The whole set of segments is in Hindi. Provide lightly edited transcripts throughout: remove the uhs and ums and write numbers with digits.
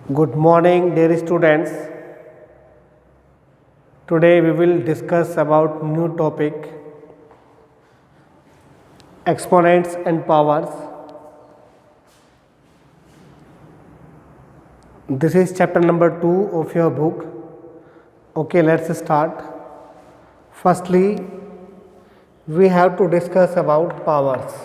Good morning, dear students. Today we will discuss about new topic exponents and powers. This is chapter number 2 of your book. Okay, let's start. Firstly, we have to discuss about powers.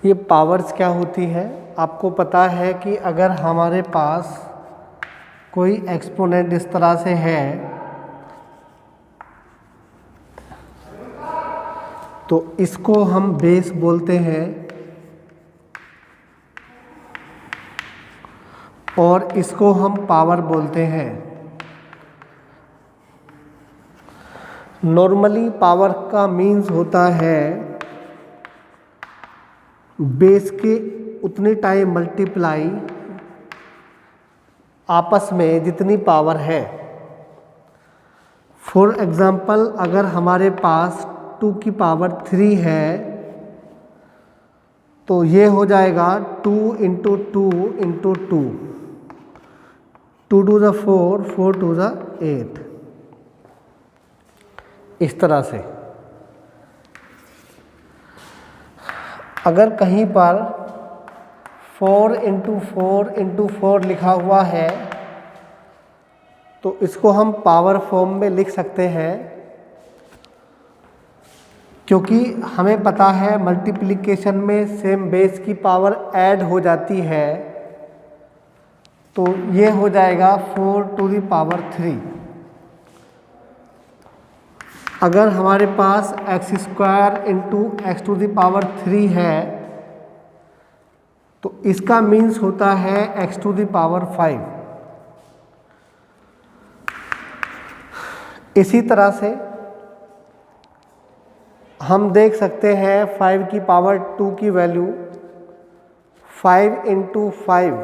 ये पावर्स क्या होती है? आपको पता है कि अगर हमारे पास कोई एक्सपोनेंट इस तरह से है तो इसको हम बेस बोलते हैं और इसको हम पावर बोलते हैं। नॉर्मली पावर का मीन्स होता है बेस के उतनी टाइम मल्टीप्लाई आपस में जितनी पावर है। फॉर एग्ज़ाम्पल, अगर हमारे पास 2 की पावर 3 है तो ये हो जाएगा 2 into 2 into 2, 2 to the 4, 4 to the 8, इस तरह से। अगर कहीं पर 4 इंटू 4 इंटू 4 लिखा हुआ है तो इसको हम पावर फॉर्म में लिख सकते हैं, क्योंकि हमें पता है मल्टीप्लिकेशन में सेम बेस की पावर ऐड हो जाती है। तो ये हो जाएगा 4 टू द पावर 3। अगर हमारे पास X square into X to the power 3 है तो इसका मीन्स होता है एक्स टू द पावर 5। इसी तरह से हम देख सकते हैं 5 की पावर 2 की वैल्यू 5 इंटू 5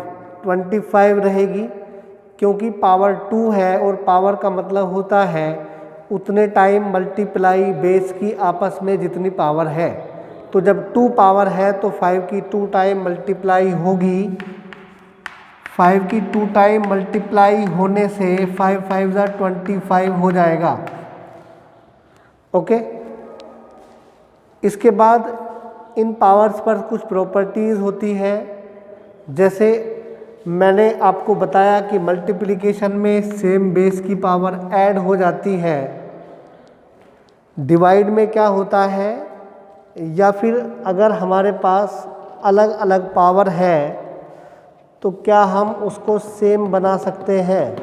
25 रहेगी, क्योंकि पावर 2 है और पावर का मतलब होता है उतने टाइम मल्टीप्लाई बेस की आपस में जितनी पावर है। तो जब 2 पावर है तो 5 की 2 टाइम मल्टीप्लाई होगी। 5 की 2 टाइम मल्टीप्लाई होने से 5 5 ज़ा 25 हो जाएगा। ओके, इसके बाद इन पावर्स पर कुछ प्रॉपर्टीज़ होती है। जैसे मैंने आपको बताया कि मल्टीप्लिकेशन में सेम बेस की पावर ऐड हो जाती है, डिवाइड में क्या होता है, या फिर अगर हमारे पास अलग अलग पावर है तो क्या हम उसको सेम बना सकते हैं।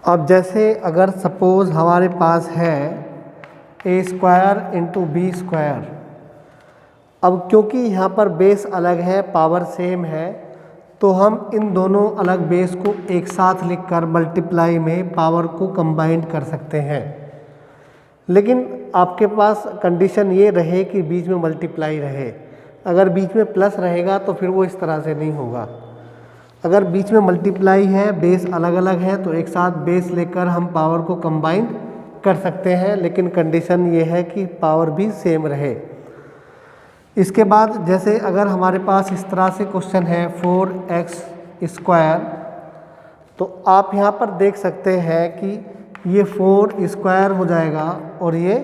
अब जैसे अगर सपोज हमारे पास है ए स्क्वायर इंटू बी स्क्वायर। अब क्योंकि यहाँ पर बेस अलग है, पावर सेम है, तो हम इन दोनों अलग बेस को एक साथ लिखकर मल्टीप्लाई में पावर को कंबाइंड कर सकते हैं। लेकिन आपके पास कंडीशन ये रहे कि बीच में मल्टीप्लाई रहे। अगर बीच में प्लस रहेगा तो फिर वो इस तरह से नहीं होगा। अगर बीच में मल्टीप्लाई है, बेस अलग अलग है, तो एक साथ बेस लेकर हम पावर को कंबाइंड कर सकते हैं, लेकिन कंडीशन ये है कि पावर भी सेम रहे। इसके बाद जैसे अगर हमारे पास इस तरह से क्वेश्चन है 4x स्क्वायर, तो आप यहाँ पर देख सकते हैं कि ये 4 स्क्वायर हो जाएगा और ये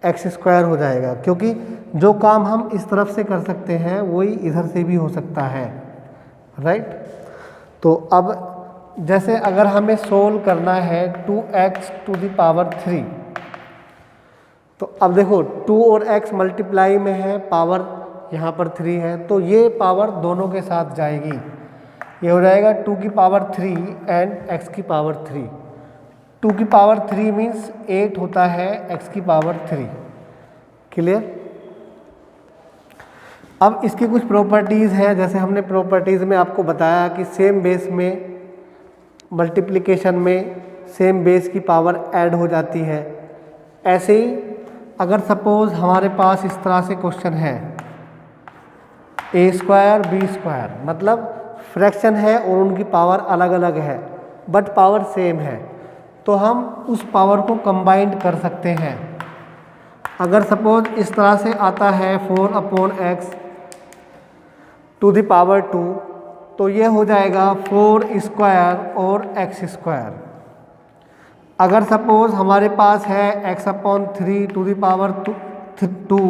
x स्क्वायर हो जाएगा, क्योंकि जो काम हम इस तरफ से कर सकते हैं वही इधर से भी हो सकता है, राइट। तो अब जैसे अगर हमें सोल्व करना है 2x टू द पावर 3, तो अब देखो 2 और x मल्टीप्लाई में है, पावर यहाँ पर 3 है, तो ये पावर दोनों के साथ जाएगी। ये हो जाएगा 2 की पावर 3 एंड x की पावर 3। 2 की पावर 3 मीन्स 8 होता है x की पावर 3। क्लियर? अब इसकी कुछ प्रॉपर्टीज़ हैं। जैसे हमने प्रॉपर्टीज़ में आपको बताया कि सेम बेस में मल्टीप्लिकेशन में सेम बेस की पावर ऐड हो जाती है। ऐसे ही अगर सपोज हमारे पास इस तरह से क्वेश्चन है ए स्क्वायर बी स्क्वायर, मतलब फ्रैक्शन है और उनकी पावर अलग अलग है बट पावर सेम है, तो हम उस पावर को कंबाइंड कर सकते हैं। अगर सपोज इस तरह से आता है 4/x टू द पावर 2, तो ये हो जाएगा 4 स्क्वायर और x स्क्वायर। अगर सपोज हमारे पास है x/3 टू द पावर 2,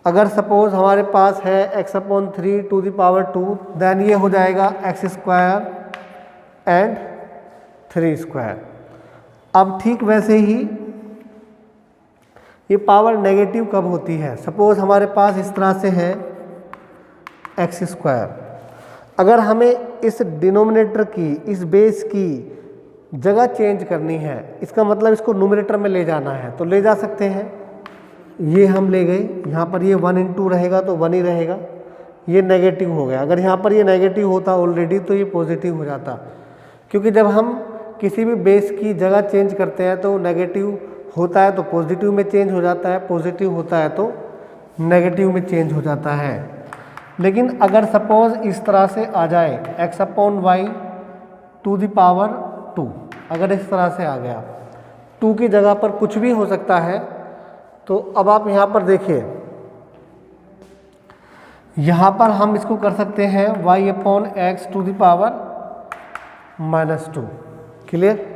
अगर सपोज हमारे पास है x/3 to the power 2, then ये हो जाएगा x स्क्वायर एंड 3 स्क्वायर। अब ठीक वैसे ही ये पावर नेगेटिव कब होती है? सपोज हमारे पास इस तरह से है एक्स स्क्वायर, अगर हमें इस डिनोमिनेटर की, इस बेस की जगह चेंज करनी है, इसका मतलब इसको न्यूमरेटर में ले जाना है, तो ले जा सकते हैं। ये हम ले गए, यहाँ पर ये 1 × 2 रहेगा तो 1 ही रहेगा, ये नेगेटिव हो गया। अगर यहाँ पर ये नेगेटिव होता ऑलरेडी तो ये पॉजिटिव हो जाता, क्योंकि जब हम किसी भी बेस की जगह चेंज करते हैं तो नेगेटिव होता है तो पॉजिटिव में चेंज हो जाता है, पॉजिटिव होता है तो नेगेटिव में चेंज हो जाता है। लेकिन अगर सपोज इस तरह से आ जाए x/y टू द पावर 2, अगर इस तरह से आ गया, 2 की जगह पर कुछ भी हो सकता है, तो अब आप यहाँ पर देखिए, यहाँ पर हम इसको कर सकते हैं y/x to the power -2। Clear?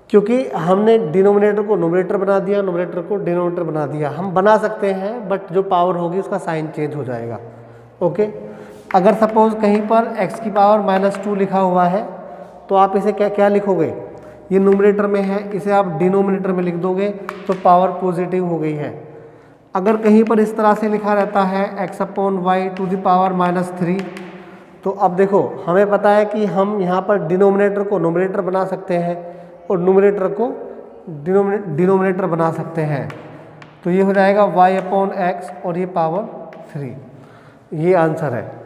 क्योंकि हमने डिनोमिनेटर को न्यूमरेटर बना दिया, न्यूमरेटर को डिनोमिनेटर बना दिया। हम बना सकते हैं बट जो पावर होगी उसका साइन चेंज हो जाएगा। ओके, अगर सपोज कहीं पर x की पावर -2 लिखा हुआ है तो आप इसे क्या लिखोगे? ये न्यूमरेटर में है, इसे आप डिनोमिनेटर में लिख दोगे तो पावर पॉजिटिव हो गई है। अगर कहीं पर इस तरह से लिखा रहता है x/y टू द पावर -3, तो अब देखो हमें पता है कि हम यहाँ पर डिनोमिनेटर को न्यूमरेटर बना सकते हैं और न्यूमरेटर को डिनोमिनेटर बना सकते हैं। तो ये हो जाएगा y/x और ये पावर 3, ये आंसर है।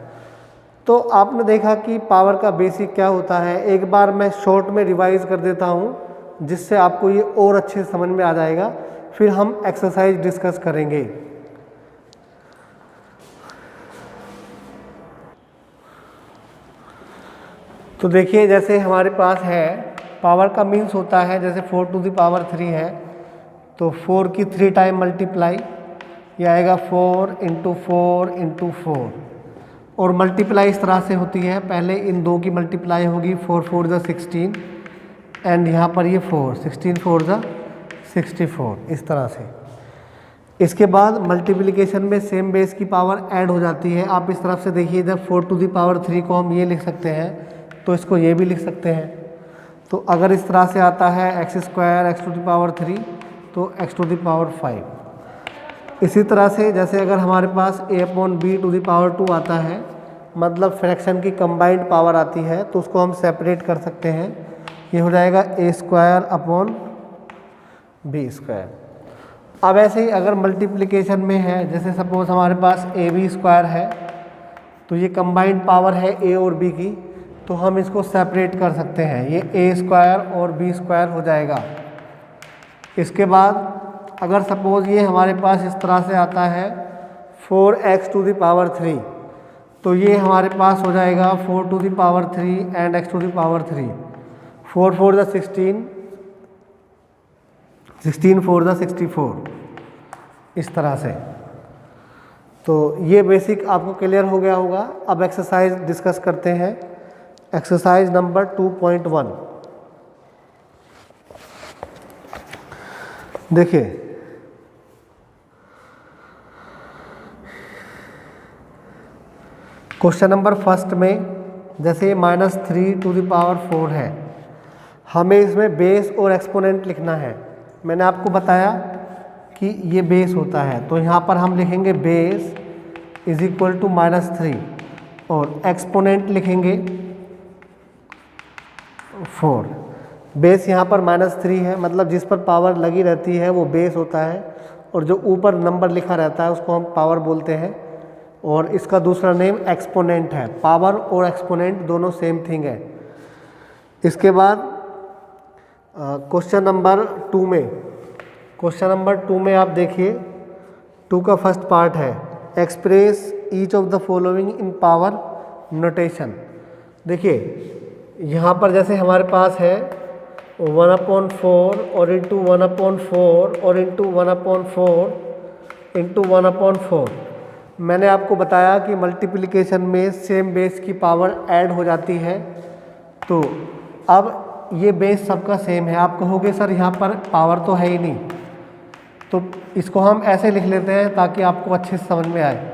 तो आपने देखा कि पावर का बेसिक क्या होता है। एक बार मैं शॉर्ट में रिवाइज कर देता हूँ जिससे आपको ये और अच्छे से समझ में आ जाएगा, फिर हम एक्सरसाइज डिस्कस करेंगे। तो देखिए, जैसे हमारे पास है पावर का मीन्स होता है, जैसे 4 टू द पावर 3 है तो 4 की 3 टाइम मल्टीप्लाई, ये आएगा 4 × 4 × 4, और मल्टीप्लाई इस तरह से होती है, पहले इन दो की मल्टीप्लाई होगी 4 × 4 = 16 एंड यहाँ पर ये 4 16 × 4 = 64, इस तरह से। इसके बाद मल्टीप्लिकेशन में सेम बेस की पावर ऐड हो जाती है। आप इस तरफ से देखिए, जब 4 टू द पावर 3 को हम ये लिख सकते हैं तो इसको ये भी लिख सकते हैं। तो अगर इस तरह से आता है x square x to the power 3 तो x टू द पावर 5। इसी तरह से जैसे अगर हमारे पास a/b टू द पावर 2 आता है, मतलब फ्रैक्शन की कंबाइंड पावर आती है, तो उसको हम सेपरेट कर सकते हैं। ये हो जाएगा a² b²। अब ऐसे ही अगर मल्टीप्लिकेशन में है, जैसे सपोज हमारे पास ab² है, तो ये कंबाइंड पावर है a और b की, तो हम इसको सेपरेट कर सकते हैं, ये a² और b² हो जाएगा। इसके बाद अगर सपोज ये हमारे पास इस तरह से आता है 4x टू द पावर 3, तो ये हमारे पास हो जाएगा 4 to the power 3 and x to the power 3। 4 × 4 = 16, 16 × 4 = 64, इस तरह से। तो ये बेसिक आपको क्लियर हो गया होगा। अब एक्सरसाइज डिस्कस करते हैं। Exercise number 2.1। देखिए, क्वेश्चन नंबर फर्स्ट में जैसे -3 टू द पावर 4 है, हमें इसमें बेस और एक्सपोनेंट लिखना है। मैंने आपको बताया कि ये बेस होता है, तो यहाँ पर हम लिखेंगे बेस = -3 और एक्सपोनेंट लिखेंगे 4। बेस यहाँ पर -3 है, मतलब जिस पर पावर लगी रहती है वो बेस होता है, और जो ऊपर नंबर लिखा रहता है उसको हम पावर बोलते हैं, और इसका दूसरा नेम एक्सपोनेंट है। पावर और एक्सपोनेंट दोनों सेम थिंग है। इसके बाद क्वेश्चन नंबर 2 में आप देखिए, 2 का फर्स्ट पार्ट है express each of the following in power notation. देखिए यहाँ पर जैसे हमारे पास है 1/4 और इंटू 1/4 और इंटू 1/4 इंटू 1/4। मैंने आपको बताया कि मल्टीप्लिकेशन में सेम बेस की पावर ऐड हो जाती है। तो अब ये बेस सबका सेम है। आप कहोगे सर यहाँ पर पावर तो है ही नहीं, तो इसको हम ऐसे लिख लेते हैं ताकि आपको अच्छे से समझ में आए।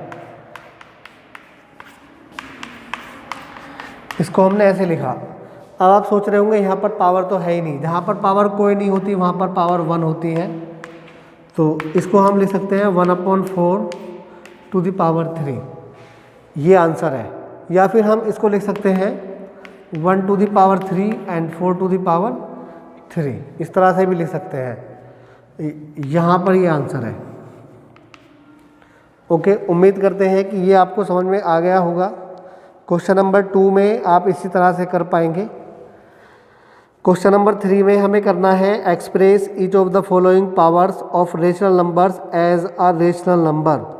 इसको हमने ऐसे लिखा। अब आप सोच रहे होंगे यहाँ पर पावर तो है ही नहीं, जहाँ पर पावर कोई नहीं होती वहाँ पर पावर 1 होती है। तो इसको हम लिख सकते हैं 1/4 टू द पावर 3, ये आंसर है। या फिर हम इसको लिख सकते हैं 1 to the power 3 and 4 to the power 3, इस तरह से भी लिख सकते हैं। यहाँ पर ये आंसर है। ओके, उम्मीद करते हैं कि ये आपको समझ में आ गया होगा। क्वेश्चन नंबर 2 में आप इसी तरह से कर पाएंगे। क्वेश्चन नंबर 3 में हमें करना है express each of the following powers of rational numbers as a rational number.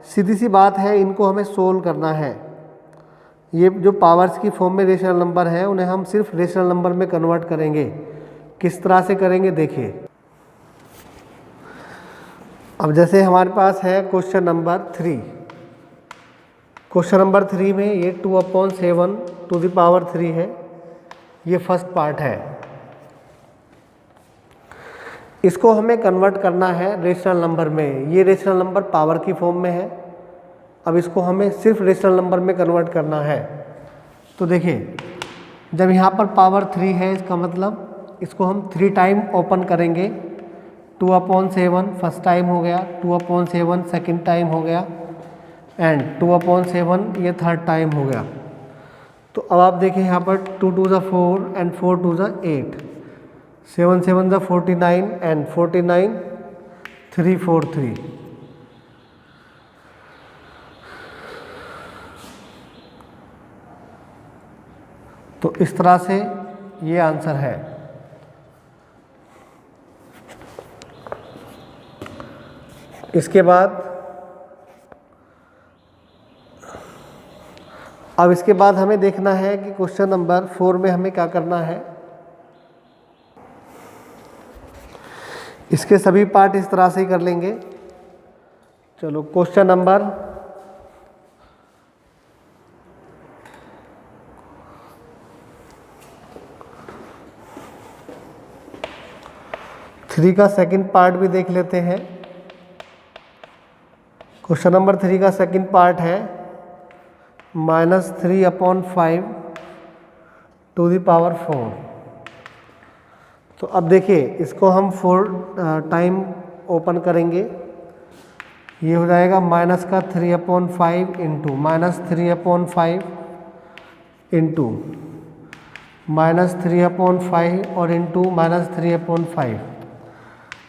सीधी सी बात है, इनको हमें सोल्व करना है। ये जो पावर्स की फॉर्म में रेशनल नंबर हैं उन्हें हम सिर्फ रेशनल नंबर में कन्वर्ट करेंगे। किस तरह से करेंगे देखिए। अब जैसे हमारे पास है क्वेश्चन नंबर 3। क्वेश्चन नंबर 3 में ये 2/7 टू द पावर 3 है, ये फर्स्ट पार्ट है। इसको हमें कन्वर्ट करना है रेशनल नंबर में। ये रेशनल नंबर पावर की फॉर्म में है। अब इसको हमें सिर्फ रेशनल नंबर में कन्वर्ट करना है। तो देखिए, जब यहाँ पर पावर 3 है, इसका मतलब इसको हम 3 टाइम ओपन करेंगे। 2/7 फर्स्ट टाइम हो गया, 2/7 सेकेंड टाइम हो गया एंड 2/7 ये थर्ड टाइम हो गया। तो अब आप देखें यहाँ पर 2 2 ज़ा 4 एंड 4 2 ज़ा 8, 7 7 ज़ा 49 एंड 49 3 4 3। तो इस तरह से ये आंसर है। इसके बाद हमें देखना है कि क्वेश्चन नंबर 4 में हमें क्या करना है। इसके सभी पार्ट इस तरह से ही कर लेंगे। चलो, क्वेश्चन नंबर 3 का सेकंड पार्ट भी देख लेते हैं। क्वेश्चन नंबर 3 का सेकंड पार्ट है -3/5 टू द पावर 4। तो अब देखिए, इसको हम 4 टाइम ओपन करेंगे। ये हो जाएगा माइनस का 3/5 इंटू -3/5 इंटू -3/5 और इंटू -3/5।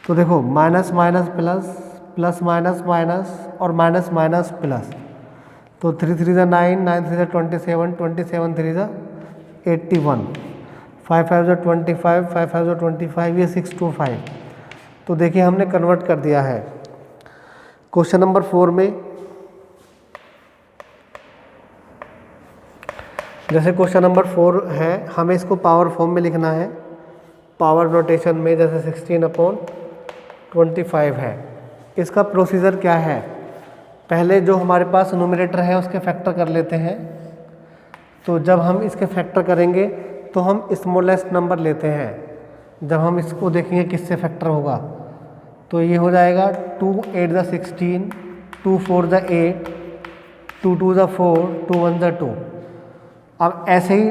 तो देखो, minus minus plus, plus minus minus और माइनस माइनस प्लस। तो 3 3 ज़ा 9, 9 3 ज़ा 27, 27 3 ज़ा 81, 5 5 ज़ा 25, 5 5 ज़ा 25, ये 625। तो देखिए, हमने कन्वर्ट कर दिया है। क्वेश्चन नंबर 4 में जैसे क्वेश्चन नंबर 4 है, हमें इसको पावर फॉर्म में लिखना है। पावर नोटेशन में जैसे 16/25 है। इसका प्रोसीजर क्या है, पहले जो हमारे पास न्यूमरेटर है उसके फैक्टर कर लेते हैं। तो जब हम इसके फैक्टर करेंगे तो हम स्मॉलेस्ट नंबर लेते हैं। जब हम इसको देखेंगे किससे फैक्टर होगा, तो ये हो जाएगा 2 8 ज़ा 16, 2 4 ज़ा 8, 2 2 ज़ा 4, 2 1 ज़ा 2। अब ऐसे ही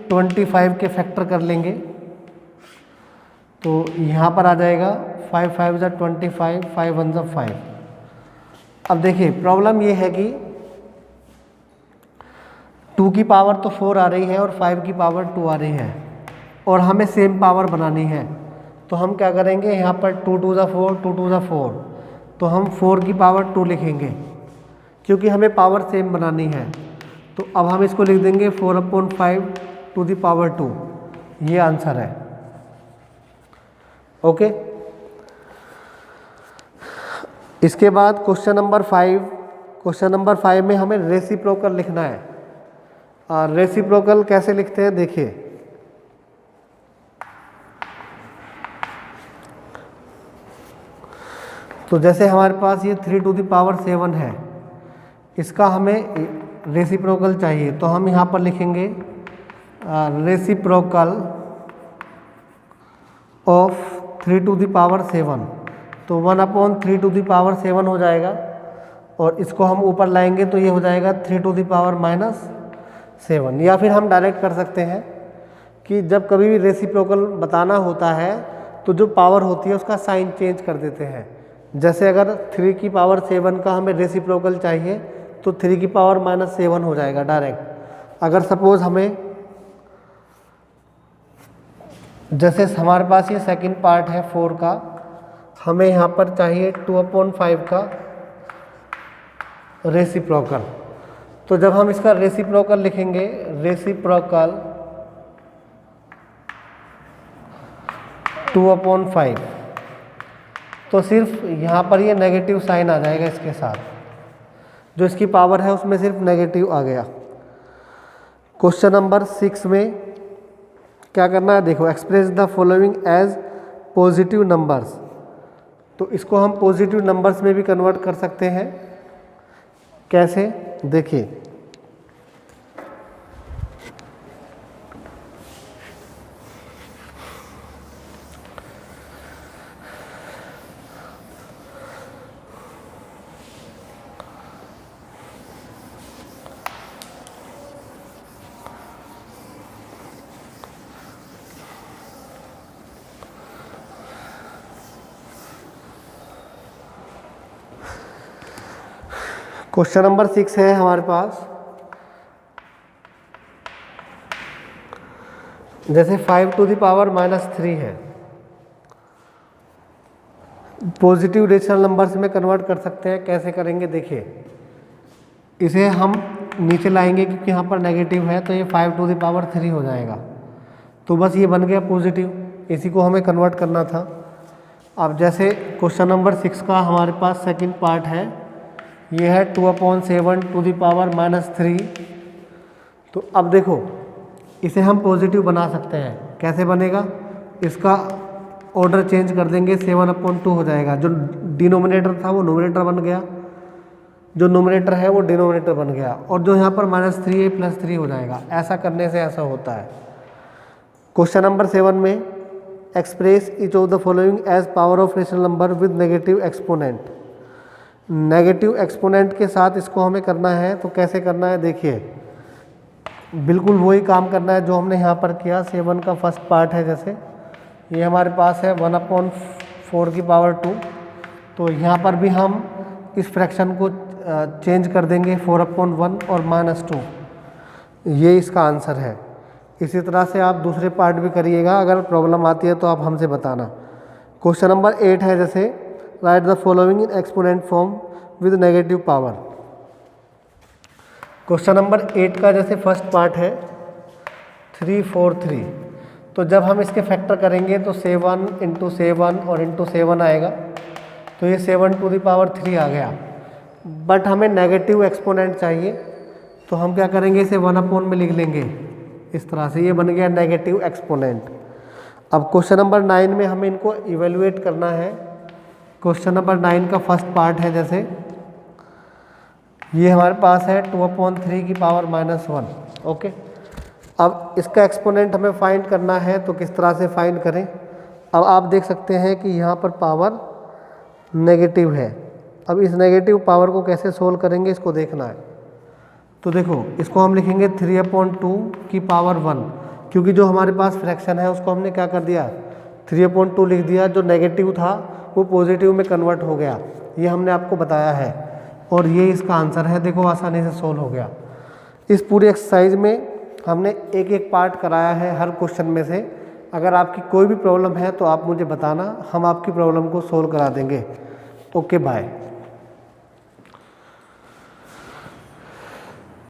25 के फैक्टर कर लेंगे। तो यहाँ पर आ जाएगा 5 5 ज़ा 25, 5 1 ज़ा 5। अब देखिए, प्रॉब्लम ये है कि 2 की पावर तो 4 आ रही है और 5 की पावर 2 आ रही है और हमें सेम पावर बनानी है। तो हम क्या करेंगे, यहाँ पर 2 2 ज़ा 4, 2 2 ज़ा 4, तो हम 4 की पावर 2 लिखेंगे क्योंकि हमें पावर सेम बनानी है। तो अब हम इसको लिख देंगे 4/5 टू द पावर 2। ये आंसर है। ओके, इसके बाद क्वेश्चन नंबर 5। क्वेश्चन नंबर 5 में हमें रेसिप्रोकल लिखना है। और रेसिप्रोकल कैसे लिखते हैं देखिए। तो जैसे हमारे पास ये 3⁻7 है, इसका हमें रेसिप्रोकल चाहिए, तो हम यहाँ पर लिखेंगे रेसिप्रोकल ऑफ 3⁻7, तो 1/3⁻7 हो जाएगा, और इसको हम ऊपर लाएंगे तो ये हो जाएगा 3⁻7, या फिर हम डायरेक्ट कर सकते हैं कि जब कभी भी रेसिप्रोकल बताना होता है तो जो पावर होती है उसका साइन चेंज कर देते हैं। जैसे अगर 3⁻7 का हमें रेसिप्रोकल चाहिए तो 3⁻7 हो जाएगा डायरेक्ट। अगर सपोज हमें, जैसे हमारे पास ये सेकंड पार्ट है 4 का, हमें यहाँ पर चाहिए 2/5 का रेसिप्रोकल, तो जब हम इसका रेसिप्रोकल लिखेंगे, रेसिप्रोकल 2/5, तो सिर्फ यहाँ पर ये नेगेटिव साइन आ जाएगा, इसके साथ जो इसकी पावर है उसमें सिर्फ नेगेटिव आ गया। क्वेश्चन नंबर 6 में क्या करना है, देखो, express the following as positive numbers, तो इसको हम पॉजिटिव नंबर्स में भी कन्वर्ट कर सकते हैं। कैसे, देखिए, क्वेश्चन नंबर 6 है हमारे पास, जैसे 5⁻³ है, पॉजिटिव रेशनल नंबर्स में कन्वर्ट कर सकते हैं। कैसे करेंगे, देखिए, इसे हम नीचे लाएंगे क्योंकि यहाँ पर नेगेटिव है, तो ये 5⁻³ हो जाएगा, तो बस ये बन गया पॉजिटिव, इसी को हमें कन्वर्ट करना था। अब जैसे क्वेश्चन नंबर 6 का हमारे पास सेकंड पार्ट है, ये है 2/7⁻³ तो अब देखो, इसे हम पॉजिटिव बना सकते हैं। कैसे बनेगा, इसका ऑर्डर चेंज कर देंगे, 7/2 हो जाएगा, जो डिनोमिनेटर था वो नोमिनेटर बन गया, जो नोमिनेटर है वो डिनोमिनेटर बन गया, और जो यहाँ पर -3 +3 हो जाएगा। ऐसा करने से ऐसा होता है। क्वेश्चन नंबर 7 में express each of the following as power of rational number with negative exponent, negative exponent के साथ इसको हमें करना है। तो कैसे करना है, देखिए, बिल्कुल वही काम करना है जो हमने यहाँ पर किया। 7 का फर्स्ट पार्ट है, जैसे ये हमारे पास है 1/4⁴, तो यहाँ पर भी हम इस फ्रैक्शन को चेंज कर देंगे 4/1 और -2, ये इसका आंसर है। इसी तरह से आप दूसरे पार्ट भी करिएगा, अगर प्रॉब्लम आती है तो आप हमसे बताना। क्वेश्चन नंबर 8 है, जैसे right the following in exponent form with negative power. Question number 8 का जैसे फर्स्ट पार्ट है 343, तो जब हम इसके फैक्टर करेंगे तो 7 × 7 और × 7 आएगा, तो ये 7⁻³ आ गया। बट हमें नेगेटिव एक्सपोनेंट चाहिए, तो हम क्या करेंगे, इसे 1/, में लिख लेंगे, इस तरह से ये बन गया नेगेटिव एक्सपोनेंट। अब क्वेश्चन नंबर 9 में हमें इनको इवेल्युएट करना है। क्वेश्चन नंबर 9 का फर्स्ट पार्ट है, जैसे ये हमारे पास है 2/3⁻⁻1, ओके। अब इसका एक्सपोनेंट हमें फाइंड करना है, तो किस तरह से फाइंड करें। अब आप देख सकते हैं कि यहाँ पर पावर नेगेटिव है। अब इस नेगेटिव पावर को कैसे सोल्व करेंगे, इसको देखना है। तो देखो, इसको हम लिखेंगे 3/2⁻1, क्योंकि जो हमारे पास फ्रैक्शन है उसको हमने क्या कर दिया, 3/2 लिख दिया। जो नेगेटिव था वो पॉजिटिव में कन्वर्ट हो गया, ये हमने आपको बताया है, और ये इसका आंसर है। देखो, आसानी से सोल्व हो गया। इस पूरी एक्सरसाइज में हमने एक एक पार्ट कराया है हर क्वेश्चन में से। अगर आपकी कोई भी प्रॉब्लम है तो आप मुझे बताना, हम आपकी प्रॉब्लम को सोल्व करा देंगे। Okay, bye.